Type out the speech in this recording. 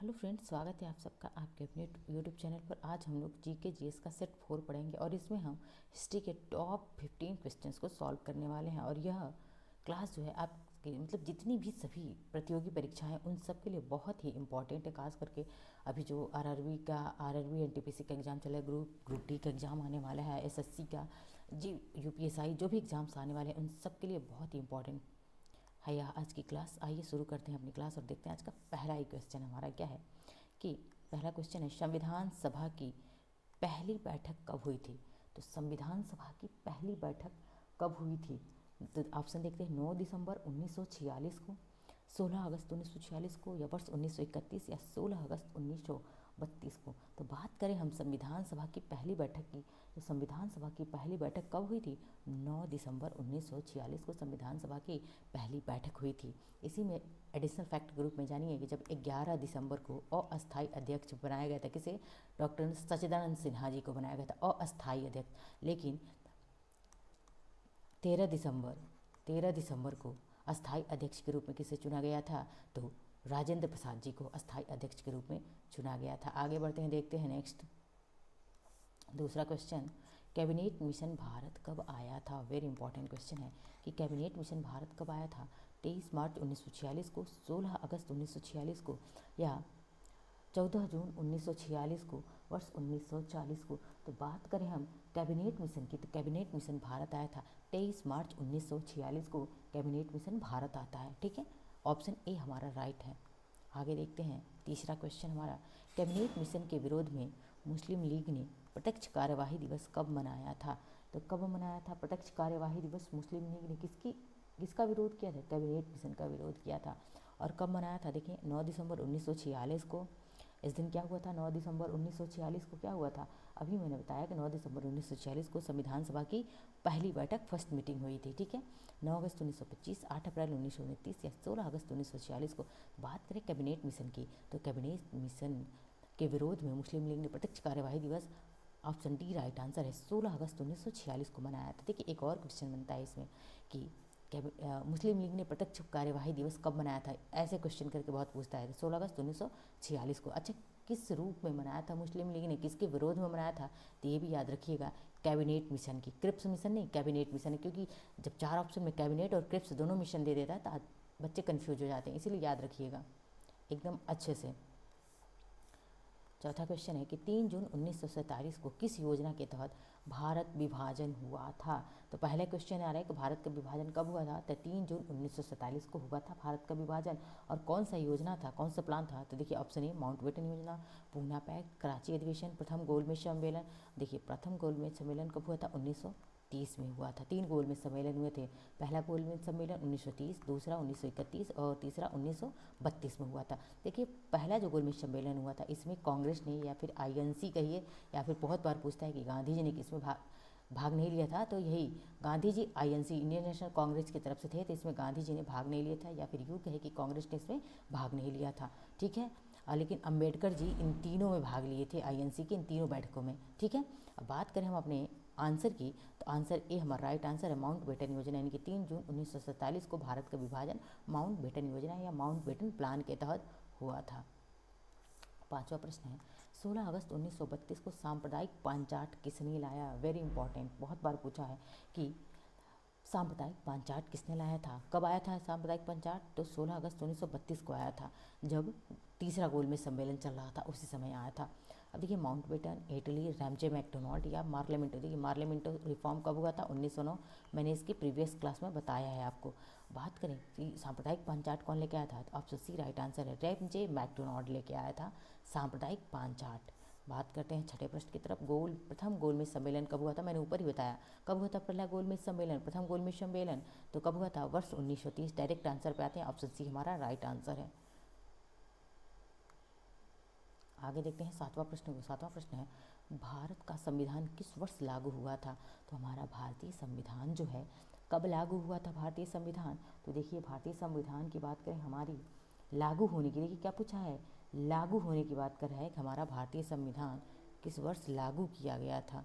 Hello friends, स्वागत है आप सबका आपके अपने यूट्यूब चैनल पर। आज हम लोग जीके जीएस का सेट 4 पढ़ेंगे और इसमें हम हिस्ट्री के टॉप 15 क्वेश्चंस को सॉल्व करने वाले हैं। और यह क्लास जो है आपकी मतलब जितनी भी सभी प्रतियोगी परीक्षाएं हैं उन सब के लिए बहुत ही इंपॉर्टेंट है। खास करके अभी जो आरआरबी एनटीपीसी का एग्ज़ाम चला है, ग्रुप डी का एग्ज़ाम आने वाला है, एसएससी का, जी यूपीएसआई जो भी एग्ज़ाम्स आने वाले हैं उन सब के लिए बहुत ही इंपॉर्टेंट है यह आज की क्लास। आइए शुरू करते हैं अपनी क्लास और देखते हैं आज का पहला ही क्वेश्चन हमारा क्या है। कि पहला क्वेश्चन है, संविधान सभा की पहली बैठक कब हुई थी। तो संविधान सभा की पहली बैठक कब हुई थी? तो ऑप्शन देखते हैं, 9 दिसंबर 1946 को, 16 अगस्त 1946 को, या वर्ष 1931, या 16 अगस्त 1932 को। तो बात करें हम संविधान सभा की पहली बैठक की, तो संविधान सभा की पहली बैठक कब हुई थी? 9 दिसंबर 1946 को संविधान सभा की पहली बैठक हुई थी। इसी में एडिशनल फैक्ट ग्रुप में जानिए कि जब 11 दिसंबर को अस्थायी अध्यक्ष बनाया गया था, किसे? डॉक्टर सच्चिदानंद सिन्हा जी को बनाया गया था अस्थायी अध्यक्ष। लेकिन 13 दिसंबर को अस्थायी अध्यक्ष के रूप में किसे चुना गया था? तो राजेंद्र प्रसाद जी को अस्थायी अध्यक्ष के रूप में चुना गया था। आगे बढ़ते हैं, देखते हैं नेक्स्ट दूसरा क्वेश्चन, कैबिनेट मिशन भारत कब आया था? वेरी इंपॉर्टेंट क्वेश्चन है कि कैबिनेट मिशन भारत कब आया था। 23 मार्च 1946 को, 16 अगस्त 1946 को, या 14 जून 1946 को, वर्ष 1940 को। तो बात करें हम कैबिनेट मिशन की, तो कैबिनेट मिशन भारत आया था 23 मार्च 1946 को कैबिनेट मिशन भारत आता है। ठीक है, ऑप्शन ए हमारा राइट है। आगे देखते हैं तीसरा क्वेश्चन हमारा, कैबिनेट मिशन के विरोध में मुस्लिम लीग ने प्रत्यक्ष कार्यवाही दिवस कब मनाया था? तो कब मनाया था प्रत्यक्ष कार्यवाही दिवस? मुस्लिम लीग ने किसका विरोध किया था? कैबिनेट मिशन का विरोध किया था। और कब मनाया था? देखिए 9 दिसंबर 1946 को। इस दिन क्या हुआ था? 9 दिसंबर 1946 को क्या हुआ था? अभी मैंने बताया कि 9 दिसंबर 1946 को संविधान सभा की पहली बैठक फर्स्ट मीटिंग हुई थी। ठीक है, 9 अगस्त 1925, 8 अप्रैल 1929, या 16 अगस्त 1946 को। बात करें कैबिनेट मिशन की, तो कैबिनेट मिशन के विरोध में मुस्लिम लीग ने प्रत्यक्ष कार्यवाही दिवस, ऑप्शन डी राइट आंसर है, 16 अगस्त 1946 को मनाया था। देखिए एक और क्वेश्चन बनता है इसमें कि मुस्लिम लीग ने प्रत्यक्ष कार्यवाही दिवस कब मनाया था, ऐसे क्वेश्चन करके बहुत पूछता है। 16 अगस्त 1946 को। अच्छा, किस रूप में मनाया था मुस्लिम लीग ने, किसके विरोध में मनाया था? तो ये भी याद रखिएगा, कैबिनेट मिशन की, क्रिप्स मिशन नहीं, कैबिनेट मिशन है। क्योंकि जब 4 ऑप्शन में कैबिनेट और क्रिप्स दोनों मिशन दे देता है तो बच्चे कन्फ्यूज हो जाते हैं, इसीलिए याद रखिएगा एकदम अच्छे से। चौथा क्वेश्चन है कि 3 जून 1947 को किस योजना के तहत भारत विभाजन हुआ था? तो पहले क्वेश्चन आ रहा है कि भारत का विभाजन कब हुआ था? तो 3 जून 1947 को हुआ था भारत का विभाजन। और कौन सा योजना था, कौन सा प्लान था? तो देखिए ऑप्शन ए माउंटबेटन योजना, पूना पैक्ट, कराची अधिवेशन, प्रथम गोलमेज सम्मेलन। देखिए प्रथम गोलमेज सम्मेलन कब हुआ था? 1930 में हुआ था। 3 गोलमेज सम्मेलन हुए थे। पहला गोलमेज सम्मेलन 1930, दूसरा 1931 और तीसरा 1932 में हुआ था। देखिए पहला जो गोलमेज सम्मेलन हुआ था इसमें कांग्रेस ने, या फिर आईएनसी कहिए, या फिर बहुत बार पूछता है कि गांधी जी ने किसमें भाग नहीं लिया था, तो यही Gandhi ji INC Indian national Congress की तरफ से थे, तो इसमें गांधी जी ने भाग नहीं लिया था, या फिर यूँ कहे कि कांग्रेस ने इसमें भाग नहीं लिया था। ठीक है, लेकिन अंबेडकर जी इन तीनों में भाग लिए थे, आईएनसी के इन तीनों बैठकों में। ठीक है, अब बात करें हम अपने आंसर की, तो आंसर ए हमारा राइट आंसर है, माउंटबेटन योजना, यानी कि 3 जून 1947 को भारत का विभाजन माउंटबेटन योजना या माउंटबेटन प्लान के तहत हुआ था। पांचवा प्रश्न है, 16 अगस्त 1932 को सांप्रदायिक पांचाट किसने लाया? वेरी इंपॉर्टेंट, बहुत बार पूछा है कि सांप्रदायिक पांचाट किसने लाया था, कब आया था सांप्रदायिक पांचाट? तो 16 अगस्त 1932 को आया था, जब तीसरा गोलमेज सम्मेलन चल रहा था उसी समय आया था। अब देखिए माउंटबेटन, इटली, रैमजे मैकडोनाल्ड, या मार्लिमेंटो। देखिए मार्लिमेंटो रिफॉर्म कब हुआ था? 1909। मैंने इसकी प्रीवियस क्लास में बताया है आपको। बात करें कि सांप्रदायिक पांचाट कौन लेके आया था, तो ऑप्शन सी राइट आंसर है, रैमजे मैकडोनाल्ड लेके आया था सांप्रदायिक पांचाट। बात करते हैं छठे प्रश्न की तरफ, प्रथम गोलमेज सम्मेलन कब हुआ था? मैंने ऊपर ही बताया कब हुआ था पहला गोलमेज सम्मेलन, प्रथम गोलमेज सम्मेलन, तो कब हुआ था? वर्ष 1930। डायरेक्ट आंसर पे आते हैं, ऑप्शन सी हमारा राइट आंसर है। आगे देखते हैं सातवां प्रश्न को। सातवां प्रश्न है, भारत का संविधान किस वर्ष लागू हुआ था? तो हमारा भारतीय संविधान जो है कब लागू हुआ था भारतीय संविधान? तो देखिए भारतीय संविधान की बात करें हमारी लागू होने की, देखिए क्या पूछा है, लागू होने की बात कर रहा है कि हमारा भारतीय संविधान किस वर्ष लागू किया गया था।